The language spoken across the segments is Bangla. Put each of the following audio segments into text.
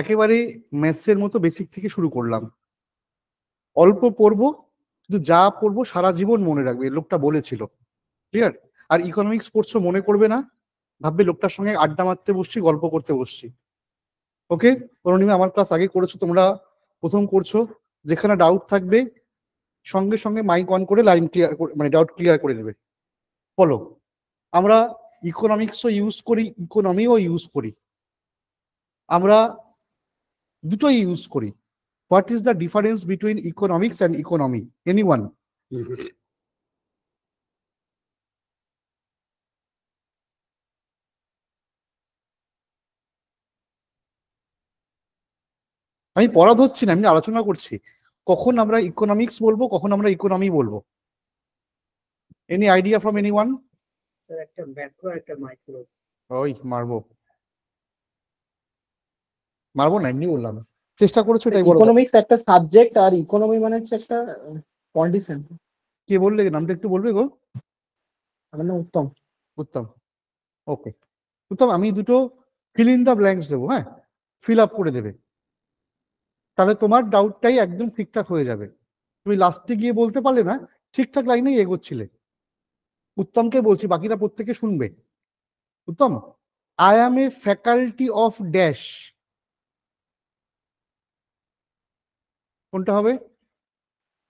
একেবারে ম্যাথসের মতো বেসিক থেকে শুরু করলাম, অল্প পড়বো কিন্তু যা পড়বো সারা জীবন মনে রাখবে, লোকটা বলেছিল। ক্লিয়ার? আর ইকোনমিক্স পড়ছো মনে করবে না, ভাববে লোকটার সঙ্গে আড্ডা মারতে বসছি, গল্প করতে বসছি। ওকে অরুণিমা, আমার ক্লাস আগে করেছো, তোমরা প্রথম করছো, যেখানে ডাউট থাকবে সঙ্গে সঙ্গে মাইক অন করে লাইন ক্লিয়ার, মানে ডাউট ক্লিয়ার করে নেবে। বলো, আমরা ইকোনমিক্সও ইউজ করি, ইকোনমিও ইউজ করি, আমরা দুটোই ইউজ করি। What is the difference between economics and economy? Anyone? আমি পড়া ধরছি না, আমি আলোচনা করছি। কখন আমরা ইকোনমিক্স বলবো, কখন আমরা ইকোনমি বলবো? Any idea from anyone? Sir একটা ম্যাক্রো একটা মাইক্রো। ওই মারবো মারবো না, এমনি বললাম, চেষ্টা করেছো এটাই বলো। ইকোনমিক্স একটা সাবজেক্ট আর ইকোনমি মানে হচ্ছে একটা কন্ডিশন। কে বললে? নামটা একটু বলবে গো? আমার নাম উত্তম। উত্তম, ওকে। উত্তম, আমি দুটো ফিল ইন দ্য ব্ল্যাঙ্কস দেবো, হ্যাঁ, ফিল আপ করে দেবে, তাহলে তোমার ডাউটটাই একদম ঠিকঠাক হয়ে যাবে। তুমি লাস্টে গিয়ে বলতে পারলে না, ঠিকঠাক লাইনেই এগোচ্ছিলে। উত্তমকে বলছি, বাকিরা প্রত্যেকে শুনবে। Uttam, I am a faculty of dash, কোনটা হবে?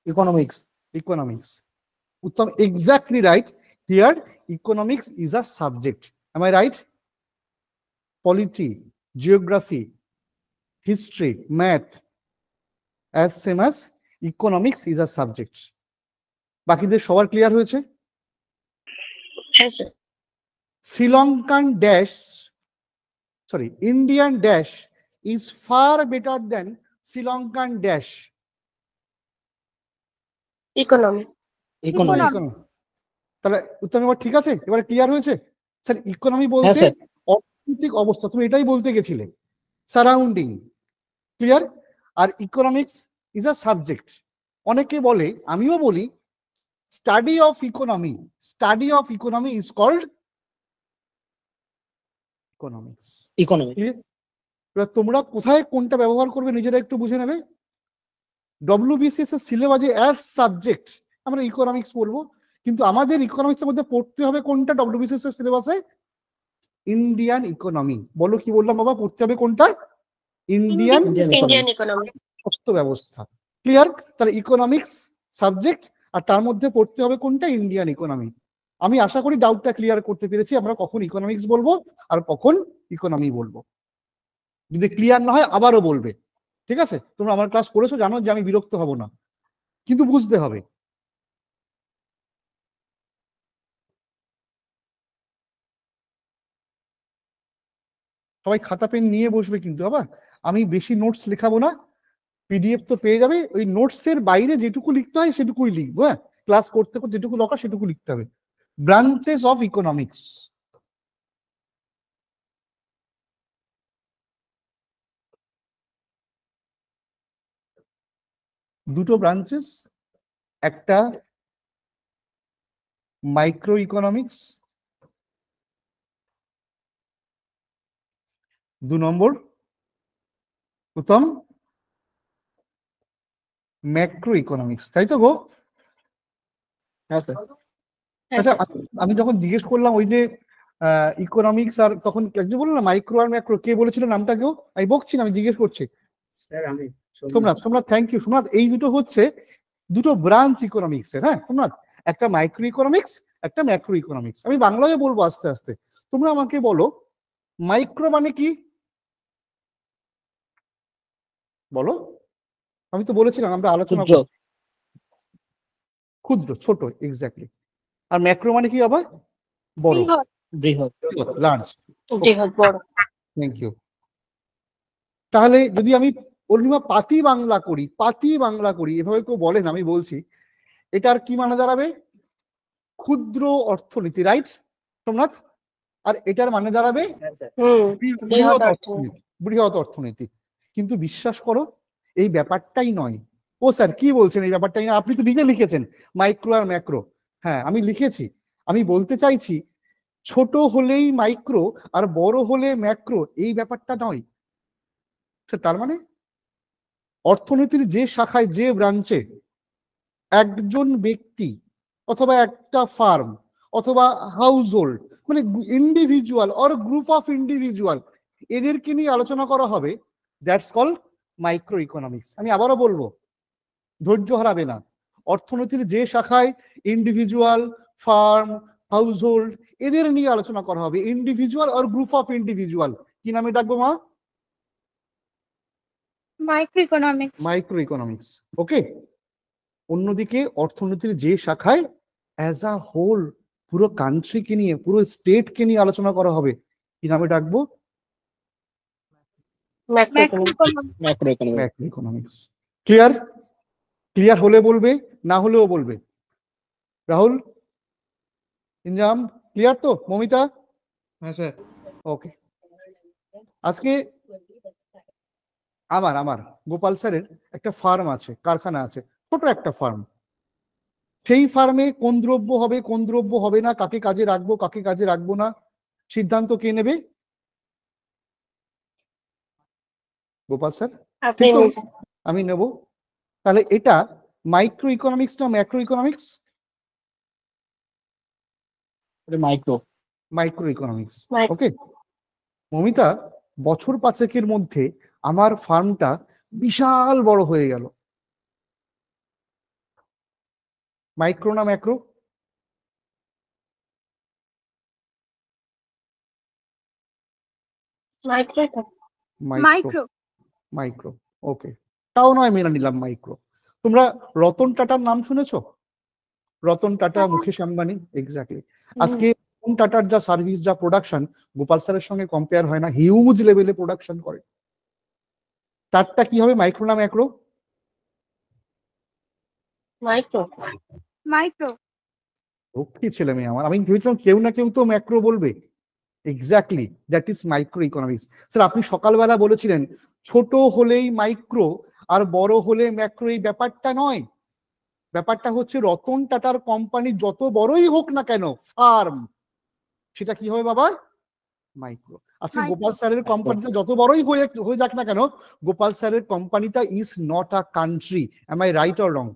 Economics. Economics. Uttam, exactly right. Here economics is a subject, am I right? Polity, geography, history, math, as same as economics is a subject. বাকিদের সবার ক্লিয়ার হয়েছে? Sri Lankan dash, sorry, Indian dash is far better than Sri Lankan dash. Economy. তাহলে উত্তম এবার ঠিক আছে, এবারে ক্লিয়ার হয়েছে? স্যার ইকোনমি হ্যাঁ বলতে স্যার। অর্থনৈতিক অবস্থা, তুমি এটাই বলতে গেছিলে, সারাউন্ডিং। ক্লিয়ার? আর ইকোনমিক্স ইজ আ সাবজেক্ট। অনেকে বলে, আমিও বলি, study of economy, study of economy is called economics. Economy. এবার তোমরা কোথায় কোনটা ব্যবহার করবে নিজেরা একটু বুঝে নেবে। ডব্লিউবিসিএস এর সিলেবাসে অ্যাজ সাবজেক্ট আমরা ইকোনমিক্স বলবো, কিন্তু আমাদের ইকোনমিক্সের মধ্যে পড়তে হবে কোনটা ডব্লিউবিসিএস এর সিলেবাসে? Indian economy. বলো কি বললাম বাবা, পড়তে হবে কোনটা? Indian economy. অর্থ ব্যবস্থা। ক্লিয়ার? তাহলে ইকোনমিক্স সাবজেক্ট, আর তার মধ্যে পড়তে হবে কোনটা? Indian economy. আমি আশা করি ডাউটটা ক্লিয়ার করতে পেরেছি, আমরা কখন ইকোনমিক্স বলবো আর কখন ইকোনমি বলবো। যদি ক্লিয়ার না হয় আবারও বলবে, ঠিক আছে? তোমরা আমার ক্লাস করেছো, জানো যে আমি বিরক্ত হব না, কিন্তু বুঝতে হবে। সবাই খাতা পেন নিয়ে বসবে কিন্তু আবার, আমি বেশি নোটস লেখাবো না, পিডিএফ তো পেয়ে যাবে, ওই নোটসের বাইরে যেটুকু লিখতে হয় সেটুকুই লিখবো। হ্যাঁ, ক্লাস করতে করতে যেটুকু দরকার সেটুকু লিখতে হবে। ব্রাঞ্চেস অফ ইকোনমিক্স, দুটো ব্রাঞ্চেস, একটা মাইক্রো ইকোনমিক্স, 2 নম্বর প্রথম ম্যাক্রো ইকোনমিক্স, তাই তো গো? হ্যাঁ স্যার। আচ্ছা, আমি যখন জিজ্ঞেস করলাম ওই যে ইকোনমিক্স, আর তখন একজন বললো না মাইক্রো আর ম্যাক্রো, কে বলেছিল নামটা কেউ? আমি বকছি না, আমি জিজ্ঞেস করছি। স্যার আমি সোমনাথ। Somnath, thank you Somnath. এই দুটো হচ্ছে দুটো ব্রাঞ্চ ইকোনমিক্স এর। হ্যাঁ সোমনাথ, একটা মাইক্রো ইকোনমিক্স, একটা ম্যাক্রো ইকোনমিক্স। আমি বাংলায় বলবো আস্তে আস্তে, তোমরা আমাকে বলো মাইক্রো মানে কি? বলো। আমি তো বলেছিলাম আমরা আলোচনা করব, ক্ষুদ্র, ছোট, এক্স্যাক্টলি। আর ম্যাক্রো মানে কি আবার? বড়, বৃহৎ, লার্জ। বড়। Thank you. তাহলে যদি আমি অরুণিমা পাতি বাংলা করি, পাতি বাংলা করি, এভাবে কেউ বলেন, আমি বলছি এটার কি মানে দাঁড়াবে? ক্ষুদ্র অর্থনীতি, রাইট সোমনাথ? আর এটার মানে দাঁড়াবে বৃহৎ অর্থনীতি, বৃহৎ অর্থনীতি। কিন্তু বিশ্বাস করো এই ব্যাপারটাই নয়। ও স্যার কি বলছেন এই ব্যাপারটাই না? আপনি তো নিজে লিখেছেন মাইক্রো আর ম্যাক্রো। হ্যাঁ আমি লিখেছি, আমি বলতে চাইছি ছোট হলেই মাইক্রো আর বড় হলে ম্যাক্রো, এই ব্যাপারটা নয়। তার মানে অর্থনীতির যে শাখায় যে ব্রাঞ্চে একজন ব্যক্তি অথবা একটা ফার্ম অথবা হাউস হোল্ড মানে individual or group of individual এদেরকে নিয়ে আলোচনা করা হবে, দ্যাটস কল্ড মাইক্রো ইকোনমিক্স। আমি আবারও বলবো, ধৈর্য হারাবে না। অর্থনীতির যে শাখায় ইন্ডিভিজুয়াল, ফার্ম, হাউস হোল্ড এদের নিয়ে আলোচনা করা হবে, individual or group of individual, কি নামে ডাকবো মা? Micro economics. Micro economics. Okay. অন্যদিকে অর্থনীতির যে শাখায় অ্যাজ আ হোল পুরো কান্ট্রিকে নিয়ে পুরো স্টেটকে নিয়ে আলোচনা করা হবে, কি নামে ডাকবো? Macro macro economics. Economics. Macro economics. Macro economics. Clear? Clear হলে বলবে, না হলেও বলবে। রাহুল, ইনজাম, ক্লিয়ার তো? মমিতা? হ্যাঁ স্যার। ওকে। আজকে আমার গোপাল স্যারের একটা ফার্ম আছে, কারখানা আছে, ছোট একটা ফার্ম। সেই ফার্মে কোন দ্রব্য হবে কোন দ্রব্য হবে না, কাকে কাজে রাখবো কাকে কাজে রাখবো না, সিদ্ধান্ত কে নেবে? গোপাল স্যার। আপনি ঠিক তো? নিজে। আমি নেব। তাহলে এটা মাইক্রো ইকোনমিক্স না macro economics? Micro. Micro economics. Micro. Okay. Mamita, বছর 5-এর মধ্যে আমার ফার্মটা বিশাল বড় হয়ে গেল, মাইক্রো না ম্যাক্রো? Micro micro. মাইক্রো। ওকে, তাও নয় মেনে নিলাম মাইক্রো। তোমরা রতন টাটার নাম শুনেছো? রতন টাটা, মুকেশ আম্বানি, এক্স্যাক্টলি। আজকে রতন টাটার যা সার্ভিস, যা প্রোডাকশন, গোপাল স্যারের সঙ্গে কম্পেয়ার হয় না, হিউজ লেভেলে প্রোডাকশন করে। তারটা কি হবে, মাইক্রো না ম্যাক্রো? মাইক্রো। মাইক্রো। লক্ষ্মী ছেলে মেয়ে আমার, আমি ভেবেছিলাম কেউ না কেউ তো ম্যাক্রো বলবে। Exactly, that is micro economics. Sir আপনি সকালবেলা বলেছিলেন ছোট হলেই মাইক্রো আর বড় হলে ম্যাক্রো, এই ব্যাপারটা নয়। ব্যাপারটা হচ্ছে রতন টাটার কোম্পানি যত বড়ই হোক না কেন ফার্ম, সেটা কি হবে বাবা? মাইক্রো। আজকে Micro. গোপাল স্যারের কোম্পানিটা যত বড়ই হয়ে যাক না কেন, গোপাল স্যারের কোম্পানিটা is not a country. Am I right or wrong?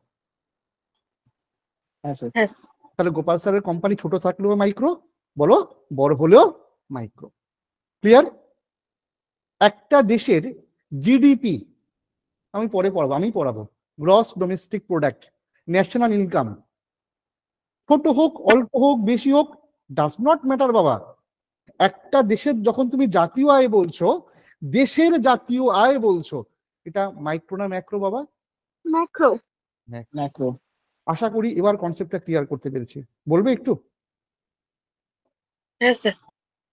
হ্যাঁ স্যার। হ্যাঁ। তাহলে গোপাল স্যারের কোম্পানি ছোট থাকলেও মাইক্রো, বলো, বড় হলেও মাইক্রো। ক্লিয়ার? একটা দেশের জিডিপি, আমি পরে পড়াবো, আমি পড়াবো, gross domestic product, national income, ছোট হোক অল্প হোক বেশি হোক, ডাজ নট ম্যাটার বাবা। একটা দেশের যখন তুমি জাতীয় আয় বলছো, দেশের জাতীয় আয় বলছো, এটা মাইক্রো না ম্যাক্রো বাবা? ম্যাক্রো। ম্যাক্রো। আশা করি এবার কনসেপ্টটা ক্লিয়ার করতে পেরেছি। বলবে একটু? হ্যাঁ স্যার।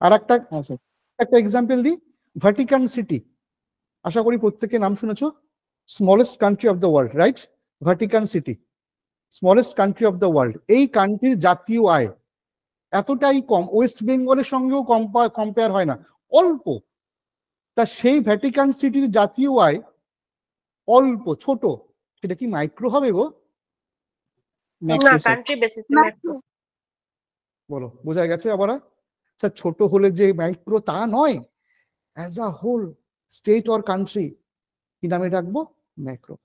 আর একটা হ্যাঁ স্যার। একটা এক্সাম্পল দিই, ভ্যাটিকান সিটি, আশা করি প্রত্যেকে নাম শুনেছো। Smallest country of the world, right? Vatican city smallest country of the world. এই কান্ট্রির জাতীয় আয় এতটাই কম, ওয়েস্ট বেঙ্গলের সঙ্গেও কম্পেয়ার হয় না, অল্প। তা সেই ভ্যাটিকান সিটির জাতীয় আয় অল্প, ছোট, সেটা কি মাইক্রো হবে গো? না, ম্যাক্রো স্যার। কান্ট্রি বেসিসে ম্যাক্রো। ম্যাক্রো। বলো, বোঝা গেছে আবার? স্যার ছোট হলে যে মাইক্রো তা নয়, as a whole state or country কি নামে ডাকবো? ম্যাক্রো।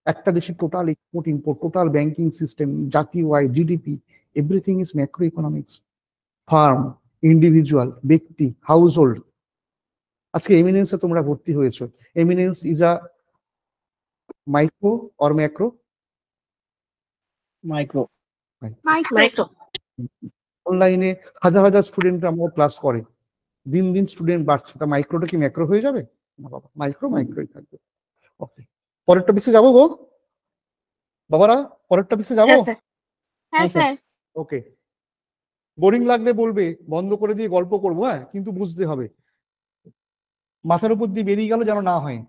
একটা দেশের total export import, total banking system, জাতীয় আয়, GDP, everything is macro economics. Firm, individual, ব্যক্তি, হাউস হোল্ড। আজকে এমিনেন্সে তোমরা ভর্তি হয়েছো, eminence is a micro or macro? Micro. Micro. Micro. অনলাইনে হাজার হাজার স্টুডেন্ট আমার ক্লাস করে, দিন দিন স্টুডেন্ট বাড়ছে, তা মাইক্রোটা কি ম্যাক্রো হয়ে যাবে? না বাবা, মাইক্রো মাইক্রোই থাকবে। ওকে, পরের টপিকে যাবো গো বাবারা, পরের টপিকে যাবো। হ্যাঁ স্যার। হ্যাঁ স্যার। ওকে, বোরিং লাগলে বলবে, বন্ধ করে দিয়ে গল্প করবো, হ্যাঁ, কিন্তু বুঝতে হবে, মাথার উপর দিয়ে বেরিয়ে গেল যেন না হয়।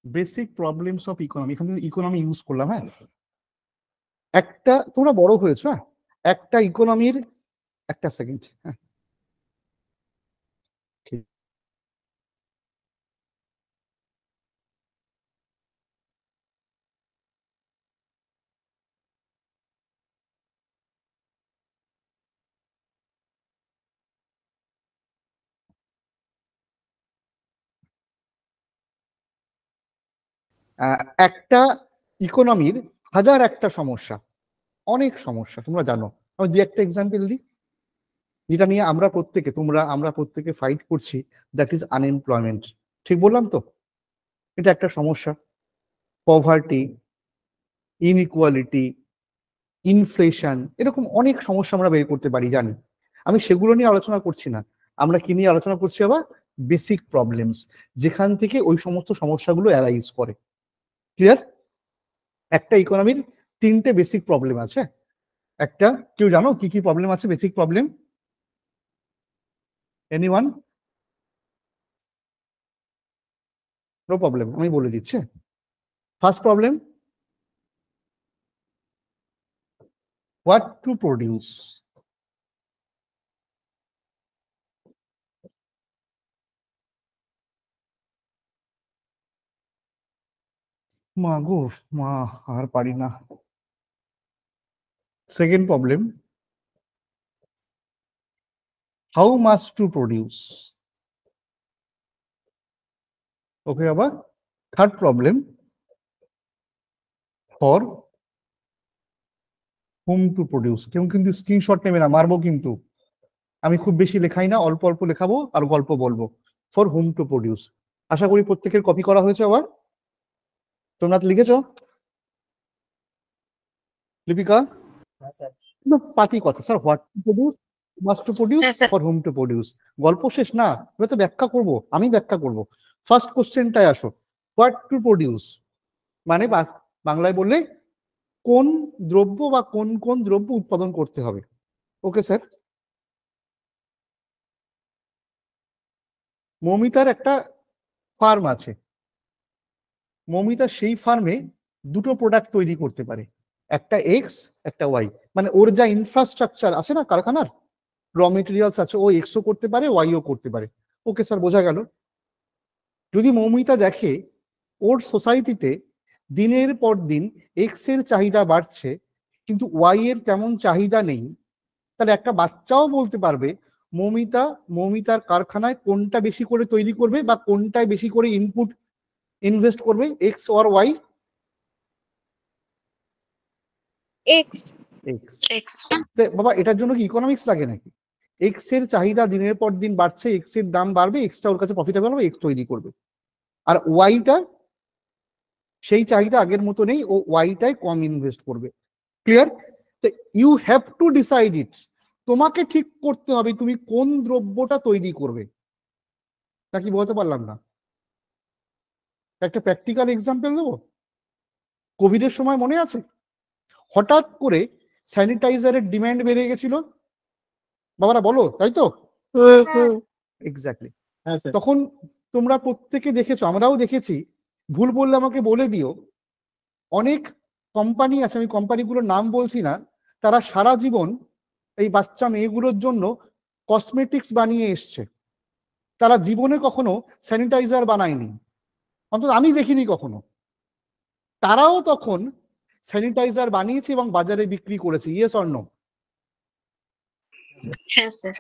বেসিক প্রবলেমস অফ ইকোনমি, এখানে ইকোনমি ইউজ করলাম। হ্যাঁ, একটা, তোমরা বড় হয়েছো, হ্যাঁ, একটা ইকোনমির, একটা সেকেন্ড, হ্যাঁ, একটা ইকোনমির হাজার একটা সমস্যা, অনেক সমস্যা তোমরা জানো। আমি দু একটা এক্সাম্পল দিই যেটা নিয়ে আমরা প্রত্যেকে ফাইট করছি, দ্যাট ইজ আনএমপ্লয়মেন্ট। ঠিক বললাম তো? এটা একটা সমস্যা। পভার্টি, ইনইকুয়ালিটি, ইনফ্লেশন, এরকম অনেক সমস্যা আমরা বের করতে পারি, জানি। আমি সেগুলো নিয়ে আলোচনা করছি না, আমরা কি নিয়ে আলোচনা করছি? আবার বেসিক প্রবলেমস, যেখান থেকে ওই সমস্ত সমস্যাগুলো অ্যারাইজ করে। ক্লিয়ার? একটা ইকোনমির তিনটে বেসিক প্রবলেম আছে। একটা, কেউ জানো কি কি প্রবলেম আছে? Basic problem, anyone? No problem, আমি বলে দিচ্ছি। First problem, what to produce. মা গো মা, আর পারি না। Second problem, how much to produce. Okay বাবা। Third problem, for whom to produce. কেউ কিন্তু স্ক্রিনশট নেবে না, মারবো কিন্তু। আমি খুব বেশি লেখাই না, অল্প অল্প লেখাবো আর গল্প বলবো। ফর whom to produce, আশা করি প্রত্যেকের কপি করা হয়েছে। আবার সোমনাথ লিখেছো? লিপিকা? হ্যাঁ স্যার। কিন্তু পাতি কথা sir, what to produce, must to produce, হ্যাঁ, sir. For whom to produce. গল্প শেষ না, এবার তো ব্যাখ্যা করব, আমি ব্যাখ্যা করব। ফার্স্ট কোশ্চেনটায় আসো, হোয়াট টু প্রডিউস মানে বাংলায় বললে কোন দ্রব্য বা কোন কোন দ্রব্য উৎপাদন করতে হবে। Okay sir. মৌমিতার একটা ফার্ম আছে, মৌমিতা সেই ফার্মে দুটো প্রোডাক্ট তৈরি করতে পারে, একটা এক্স একটা ওয়াই। মানে ওর যা ইনফ্রাস্ট্রাকচার আছে না কারখানার, র মেটেরিয়ালস আছে, ও এক্সও করতে পারে ওয়াইও করতে পারে। ওকে স্যার, বোঝা গেল। যদি মৌমিতা দেখে ওর সোসাইটিতে দিনের পর দিন এক্স এর চাহিদা বাড়ছে কিন্তু ওয়াই এর তেমন চাহিদা নেই, তাহলে একটা বাচ্চাও বলতে পারবে মৌমিতার কারখানায় কোনটা বেশি করে তৈরি করবে বা কোনটায় বেশি করে ইনপুট ইনভেস্ট করবে, x or y? X. X. বাবা এটার জন্য কি ইকোনমিক্স লাগে নাকি? এক্স এর চাহিদা দিনের পর দিন বাড়ছে, এক্স এর দাম বাড়বে, এক্সটা ওর কাছে প্রফিটেবল হবে, এক্স তৈরি করবে। আর ওয়াইটা সেই চাহিদা আগের মতো নেই, ও ওয়াইটাই কম ইনভেস্ট করবে। Clear? You have to decide it, তোমাকে ঠিক করতে হবে তুমি কোন দ্রব্যটা তৈরি করবে। নাকি বলতে পারলাম না? একটা প্র্যাকটিক্যাল এক্সাম্পল দেবো। কোভিডের সময় মনে আছে হঠাৎ করে স্যানিটাইজারের ডিমান্ড বেড়ে গেছিল, বাবারা বলো, তাই তো? এক্স্যাক্টলি। তখন তোমরা প্রত্যেকে দেখেছো, আমরাও দেখেছি, ভুল বললে আমাকে বলে দিও, অনেক কোম্পানি আছে, আমি কোম্পানিগুলোর নাম বলছি না, তারা সারা জীবন এই বাচ্চা মেয়েগুলোর জন্য কসমেটিক্স বানিয়ে এসছে, তারা জীবনে কখনো স্যানিটাইজার বানায়নি, অন্তত আমি দেখিনি কখনো। তারাও তখন স্যানিটাইজার বানিয়েছে এবং বাজারে বিক্রি করেছে। Yes or no? হ্যাঁ স্যার।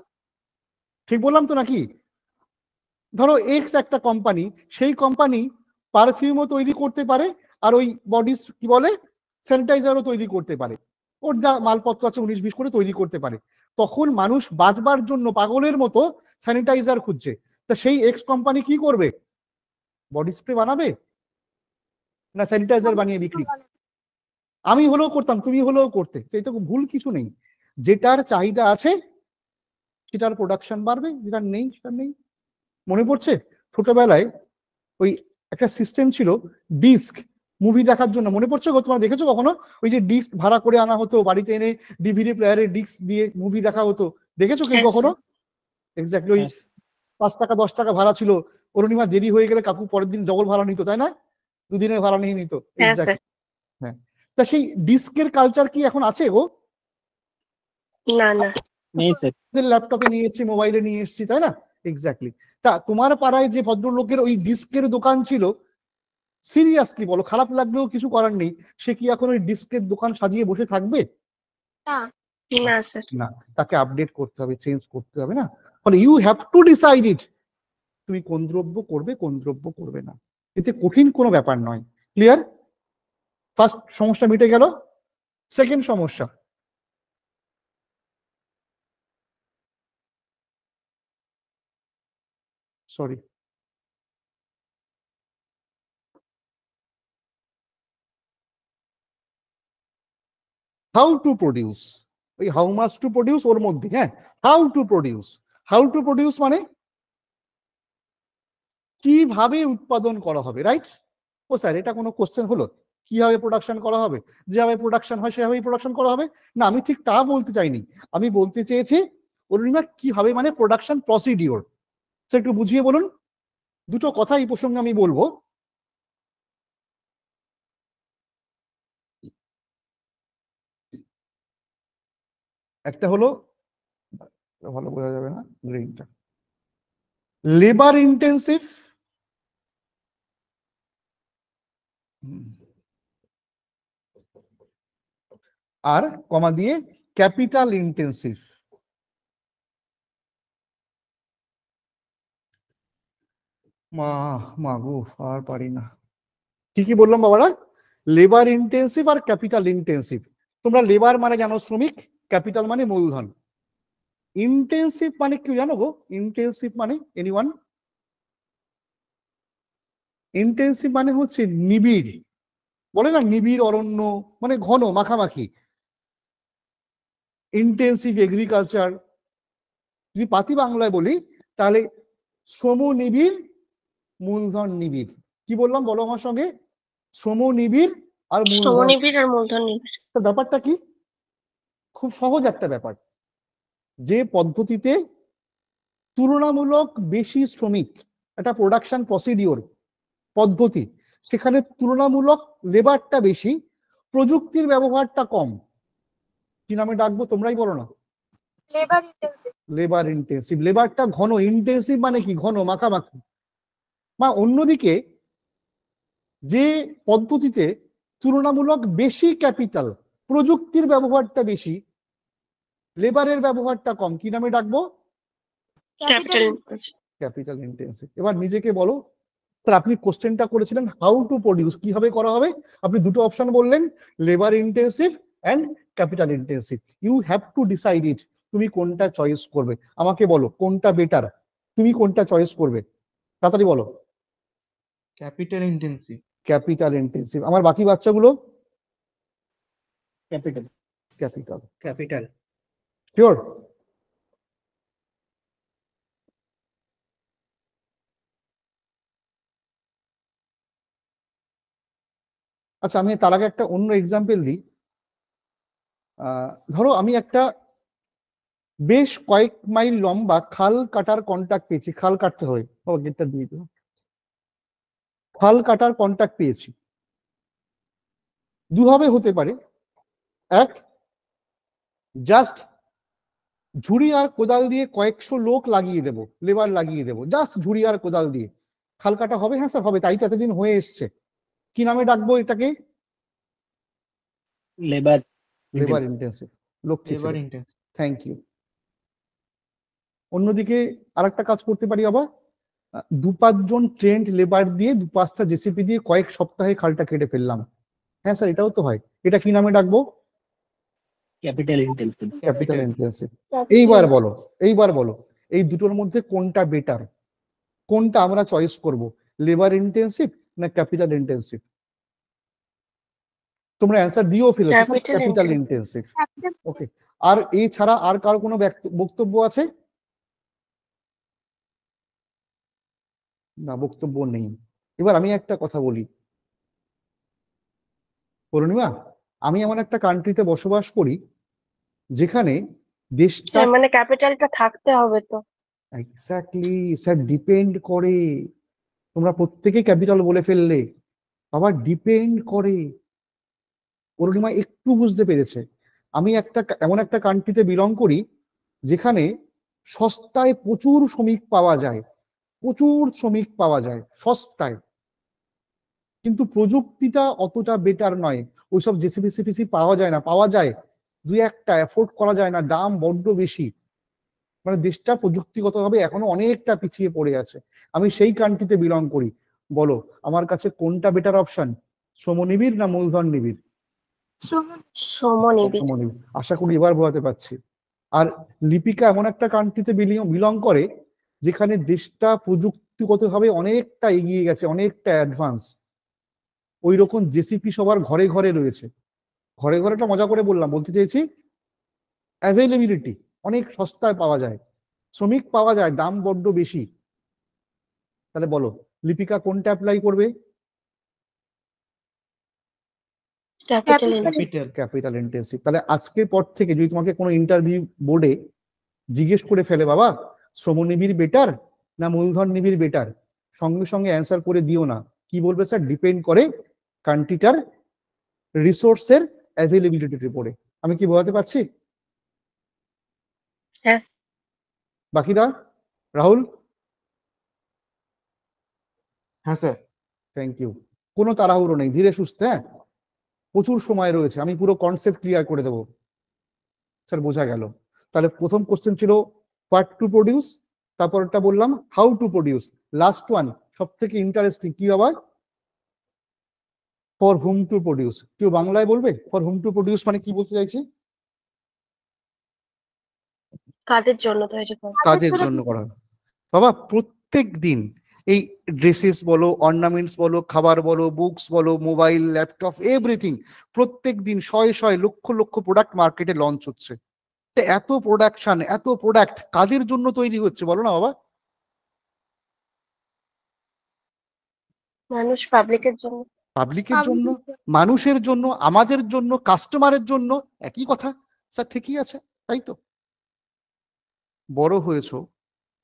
ঠিক বললাম তো নাকি? ধরো এক্স একটা কোম্পানি, সেই কোম্পানি পারফিউমও তৈরি করতে পারে আর ওই বডি কি বলে স্যানিটাইজারও তৈরি করতে পারে, ওর যা মালপত্র আছে 19-20 করে তৈরি করতে পারে। তখন মানুষ বাঁচবার জন্য পাগলের মতো স্যানিটাইজার খুঁজছে, তা সেই এক্স কোম্পানি কি করবে? বডি স্প্রে বানাবে না স্যানিটাইজার বানিয়ে বিক্রি? আমি হলেও করতাম, তুমি হলেও করতে, এই তো ভুল কিছু নেই। যেটার চাহিদা আছে সেটার প্রোডাকশন বাড়বে, যেটা নেই সেটা নেই। মনে পড়ছে ছোটবেলায় ওই একটা সিস্টেম ছিল ডিস্ক মুভি দেখার জন্য, মনে পড়ছে গো? তোমরা দেখেছো কখনো? ওই যে ডিস্ক ভাড়া করে আনা হতো, বাড়িতে এনে ডিভিডি প্লেয়ারে ডিস্ক দিয়ে মুভি দেখা হতো, দেখেছো কেউ কখনো? এক্স্যাক্টলি। ওই 5 টাকা 10 টাকা ভাড়া ছিল, অরুণিমা দেরি হয়ে গেলে কাকু পরের দিন ডবল ভাড়া নিত, তাই না? 2 দিনের ভাড়া নিয়ে নিত। এক্স্যাক্টলি। হ্যাঁ, তা সেই ডিস্কের কালচার কি এখন আছে গো? না না নেই স্যার। ল্যাপটপে নিয়ে এসেছি, মোবাইলে নিয়ে এসেছি, তাই না? এক্স্যাক্টলি। তা তোমার পাড়ায় যে ভদ্রলোকের ওই ডিস্কের দোকান ছিল, সিরিয়াসলি বলো, খারাপ লাগলেও কিছু করার নেই, সে কি এখন ওই ডিস্কের দোকান সাজিয়ে বসে থাকবে? না স্যার। না, তাকে আপডেট করতে হবে, চেঞ্জ করতে হবে না? ফলে you have to decide it, তুমি কোন দ্রব্য করবে কোন দ্রব্য করবে না। এতে কঠিন কোনো ব্যাপার নয়। ক্লিয়ার? ফার্স্ট সমস্যা মিটে গেল। সেকেন্ড সমস্যা, সরি, হাউ টু প্রডিউস, ওই হাউ মাচ টু প্রডিউস ওর মধ্যে, হ্যাঁ, how to produce. How to produce মানে কিভাবে উৎপাদন করা হবে, রাইট? ও স্যার, এটা কোনো কোশ্চেন হলো? কিভাবে প্রোডাকশন করা হবে? যেভাবে প্রোডাকশন হয় সেভাবেই প্রোডাকশন করা হবে? না, আমি ঠিক তা বলতে চাইনি। আমি বলতে চেয়েছি অরুণিমা কিভাবে, মানে প্রোডাকশন প্রসিডিওর। স্যার একটু বুঝিয়ে বলুন। দুটো কথা এই প্রসঙ্গে আমি বলবো। একটা হলো, ভালো বোঝা যাবে না গ্রিনটা, লেবার ইন্টেন্সিভ, আর কমা দিয়ে ক্যাপিটাল ইন্টেন্সিভ। মা গো, আর পারি না। কি কি বললাম বাবারা? লেবার ইন্টেন্সিভ আর ক্যাপিটাল ইন্টেন্সিভ। তোমরা লেবার মানে জানো শ্রমিক, ক্যাপিটাল মানে মূলধন। ইন্টেন্সিভ মানে কি জানো গো? ইন্টেন্সিভ মানে এনিওয়ান? ইন্টেন্সিভ মানে হচ্ছে নিবিড়, বলে না নিবিড় অরণ্য, মানে ঘন মাখামাখি। ইন্টেন্সিভ এগ্রিকালচার, যদি পাতি বাংলায় বলি তাহলে শ্রম নিবিড়, মূলধন নিবিড়। কি বললাম বলো আমার সঙ্গে? শ্রম নিবিড় আর মূলধন। শ্রমনিবিড় আর মূলধন নিবিড়। ব্যাপারটা কি? খুব সহজ একটা ব্যাপার। যে পদ্ধতিতে তুলনামূলক বেশি শ্রমিক, একটা প্রোডাকশন প্রসিডিওর পদ্ধতি, সেখানে তুলনামূলক লেবারটা বেশি, প্রযুক্তির ব্যবহারটা কম। কি নামে ডাকবো তোমরাই বলো না? Labour intensive. Labour intensive. লেবারটা ঘন, ইন্টেন্সিভ মানে কি? ঘন মাখামাখি। বা অন্যদিকে যে পদ্ধতিতে তুলনামূলক বেশি ক্যাপিটাল, প্রযুক্তির ব্যবহারটা বেশি, লেবারের ব্যবহারটা কম, কি নামে ডাকবো? Capital intensive. Capital intensive. এবার নিজেকে বলো, স্যার আপনি কোশ্চেনটা করেছিলেন হাউ টু প্রডিউস, কিভাবে করা হবে? আপনি দুটো অপশন বললেন, labour intensive and capital intensive. You have to decide it, তুমি কোনটা চয়েস করবে। আমাকে বলো কোনটা বেটার, তুমি কোনটা চয়েস করবে, তাড়াতাড়ি বলো। Capital intensive. Capital intensive. আমার বাকি বাচ্চাগুলো? ক্যাপিটাল। ক্যাপিটাল। ক্যাপিটাল। শিওর? আচ্ছা, আমি তার আগে একটা অন্য এক্সাম্পল দিই। ধরো আমি একটা বেশ কয়েক মাইল লম্বা খাল কাটার কন্ট্রাক্ট পেয়েছি। খাল কাটতে হবে, গেটটা দিয়ে দিও। খাল কাটার কন্ট্রাক্ট পেয়েছি। দুভাবে হতে পারে। এক, জাস্ট ঝুড়ি আর কোদাল দিয়ে কয়েকশো লোক লাগিয়ে দেবো, লেবার লাগিয়ে দেবো, জাস্ট ঝুড়ি আর কোদাল দিয়ে খাল কাটা হবে। হ্যাঁ স্যার হবে, তাই তো এতদিন হয়ে এসছে। কি নামে ডাকবো এটাকে? Labour. Labour intensive. Lakshmi, labour intensive. Thank you. অন্যদিকে আরেকটা কাজ করতে পারি আবার, 2-5 জন ট্রেন্ড লেবার দিয়ে 2-5টা জেসিপি দিয়ে কয়েক সপ্তাহে খালটা কেটে ফেললাম। হ্যাঁ স্যার এটাও তো হয়। এটা কি নামে ডাকবো? Capital intensive. Capital intensive. এইবার বলো, এইবার বলো এই দুটোর মধ্যে কোনটা বেটার, কোনটা আমরা চয়েস করব, লেবার ইন্টেন্সিভ না ক্যাপিটাল ইন্টেন্সিভ? তোমরা অ্যান্সার দিও ফেলেছো ক্যাপিটাল ইন্টেন্সিভ। ওকে, আর এছাড়া আর কার কোনো বক্তব্য আছে? না, বক্তব্য নেই। এবার আমি একটা কথা বলি পূর্ণিমা, আমি এমন একটা কান্ট্রিতে বসবাস করি যেখানে দেশটা, মানে ক্যাপিটালটা থাকতে হবে তো। এক্স্যাক্টলি স্যার, ডিপেন্ড করে। তোমরা প্রত্যেকেই ক্যাপিটাল বলে ফেললে, আবার ডিপেন্ড করে। পূর্ণিমা একটু বুঝতে পেরেছে। আমি এমন একটা কান্ট্রিতে বিলং করি যেখানে সস্তায় প্রচুর শ্রমিক পাওয়া যায়, প্রচুর শ্রমিক পাওয়া যায় সস্তায়, কিন্তু প্রযুক্তিটা অতটা বেটার নয়। ওইসব জেসিপি পাওয়া যায় না, পাওয়া যায় দুই একটা, অ্যাফোর্ড করা যায় না, দাম বড্ড বেশি। মানে দেশটা প্রযুক্তিগতভাবে এখনো অনেকটা পিছিয়ে পড়ে আছে। আমি সেই কান্ট্রিতে বিলং করি। বলো আমার কাছে কোনটা বেটার অপশন, শ্রমনিবিড় না মূলধন নিবিড়? সমনিবিড়। শ্রমনিবিড়। আশা করি এবার বোঝাতে পারছি। আর লিপিকা এমন একটা কান্ট্রিতে বিলং করে যেখানে দেশটা প্রযুক্তিগতভাবে অনেকটা এগিয়ে গেছে, অনেকটা অ্যাডভান্স। ওই রকম জেসিপি সবার ঘরে ঘরে রয়েছে। ঘরে ঘরেটা মজা করে বললাম, বলতে চেয়েছি অ্যাভেলেবিলিটি অনেক সস্তায় পাওয়া যায়, শ্রমিক পাওয়া যায়, দাম বড্ড বেশি। তাহলে বলো লিপিকা কোনটা অ্যাপ্লাই করবে? Capital capital intensive. তাহলে আজকের পর থেকে যদি তোমাকে কোনো ইন্টারভিউ বোর্ডে জিজ্ঞেস করে ফেলে বাবা শ্রমনিবিড় বেটার না মূলধন নিবিড় বেটার, সঙ্গে সঙ্গে অ্যান্সার করে দিও না। কি বলবে স্যার? ডিপেন্ড করে কান্ট্রিটার রিসোর্সের অ্যাভেলেবিলিটির উপরে। আমি কি বোঝাতে পারছি? হ্যাঁ বাকিরা? রাহুল? হ্যাঁ স্যার। Thank you. কোনো তাড়াহুড়ো নেই, ধীরে সুস্থে। হ্যাঁ, প্রচুর সময় রয়েছে, আমি পুরো কনসেপ্ট ক্লিয়ার করে দেবো। স্যার বোঝা গেল। তাহলে প্রথম কোশ্চেন ছিল হোয়াট টু প্রডিউস, তারপরটা বললাম how to produce, last one সব থেকে ইন্টারেস্টিং কি বাবা? For whom to produce. কেউ বাংলায় বলবে ফর হুম টু প্রডিউস মানে কি বলতে চাইছে? কাদের জন্য তৈরি করা? কাজের জন্য করা। বাবা প্রত্যেক দিন এই ড্রেসেস বলো, অর্নামেন্টস বলো, খাবার বলো, বুকস বলো, মোবাইল, ল্যাপটপ, এভরিথিং, প্রত্যেক দিন শয়ে শয়ে লক্ষ লক্ষ প্রোডাক্ট মার্কেটে লঞ্চ হচ্ছে। এত প্রোডাকশন, এত প্রোডাক্ট কাদের জন্য তৈরি হচ্ছে বলো না বাবা? মানুষ, পাবলিকের জন্য। পাবলিকের জন্য, মানুষের জন্য, আমাদের জন্য, কাস্টমারের জন্য, একই কথা। স্যার ঠিকই আছে, তাই তো। বড় হয়েছো,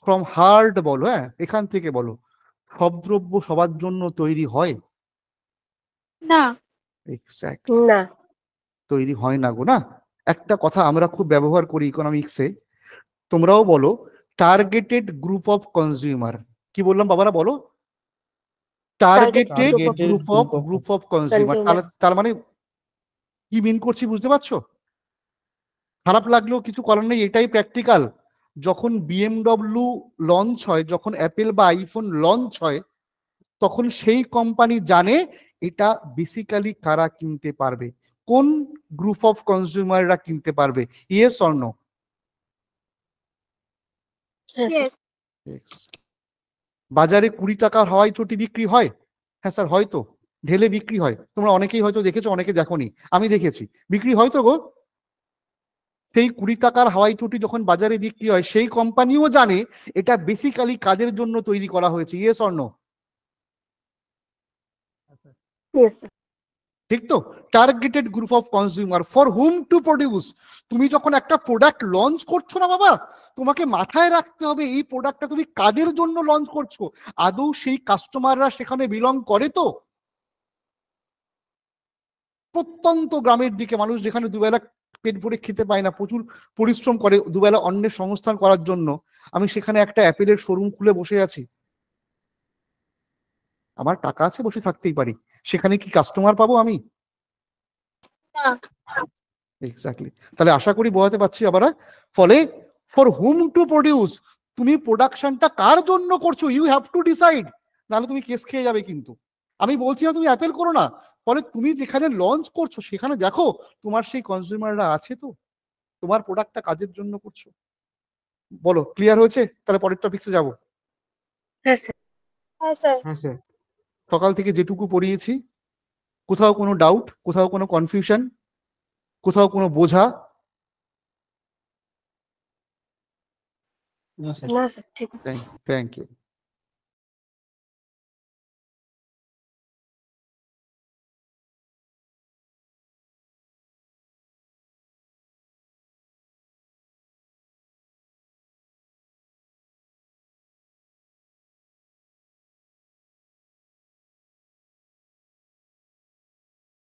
ফ্রম হার্ড বলো, হ্যাঁ এখান থেকে বলো, সব দ্রব্য সবার জন্য তৈরি হয়? না। এক্স্যাক্ট, না। তৈরি হয় না গো। না, একটা কথা আমরা খুব ব্যবহার করি ইকোনমিক্সে, তোমরাও বলো, টার্গেটেড গ্রুপ অফ কনজিউমার। কি বললাম বাবারা বলো? Targeted group of consumer. তার মানে কি মিন করছি বুঝতে পারছো? খারাপ লাগলেও কিছু করার নেই, এটাই প্র্যাকটিক্যাল। যখন বিএমডব্লিউ লঞ্চ হয়, যখন অ্যাপেল বা আইফোন লঞ্চ হয়, তখন সেই কোম্পানি জানে এটা বেসিক্যালি কারা কিনতে পারবে, কোন গ্রুপ অফ কনজিউমাররা কিনতে পারবে। Yes or no? Yes. বাজারে 20 টাকার হাওয়াই চটি বিক্রি হয়? হ্যাঁ স্যার হয়তো, ঢেলে বিক্রি হয়। তোমরা অনেকেই হয়তো দেখেছো, অনেকে দেখোনি, আমি দেখেছি। বিক্রি হয় তো গো। সেই 20 টাকার হাওয়াই চটি যখন বাজারে বিক্রি হয়, সেই কোম্পানিও জানে এটা বেসিক্যালি কাজের জন্য তৈরি করা হয়েছে। Yes or no? Yes, sir. ঠিক তো? Targeted group of consumer for whom to produce. তুমি যখন একটা প্রোডাক্ট লঞ্চ করছো না বাবা, তোমাকে মাথায় রাখতে হবে এই প্রোডাক্টটা তুমি কাদের জন্য লঞ্চ করছো, আদৌ সেই কাস্টমাররা সেখানে বিলং করে তো? প্রত্যন্ত গ্রামের দিকে মানুষ, যেখানে দুবেলা পেট ভরে খেতে পায় না, প্রচুর পরিশ্রম করে দুবেলা অন্যের সংস্থান করার জন্য, আমি সেখানে একটা অ্যাপেলের শোরুম খুলে বসে আছি, আমার টাকা আছে, বসে থাকতেই পারি, সেখানে কি কাস্টমার পাবো আমি? না। এক্স্যাক্টলি। তাহলে আশা করি বোঝাতে পারছি আবার। ফলে ফর হুম টু প্রডিউস, তুমি প্রোডাকশনটা কার জন্য করছো, ইউ হ্যাভ টু ডিসাইড, নাহলে তুমি কেস খেয়ে যাবে। কিন্তু আমি বলছি না তুমি অ্যাপেল করো না, ফলে তুমি যেখানে লঞ্চ করছো সেখানে দেখো তোমার সেই কনজিউমাররা আছে তো, তোমার প্রোডাক্টটা কাজের জন্য করছো। বলো ক্লিয়ার হয়েছে? তাহলে পরের টপিক্সে যাবো। হ্যাঁ স্যার। হ্যাঁ স্যার। হ্যাঁ স্যার। সকাল থেকে যেটুকু পড়িয়েছি, কোথাও কোনো ডাউট, কোথাও কোনো কনফিউশন, কোথাও কোনো বোঝা? না স্যার। না স্যার, ঠিক আছে। Thank you.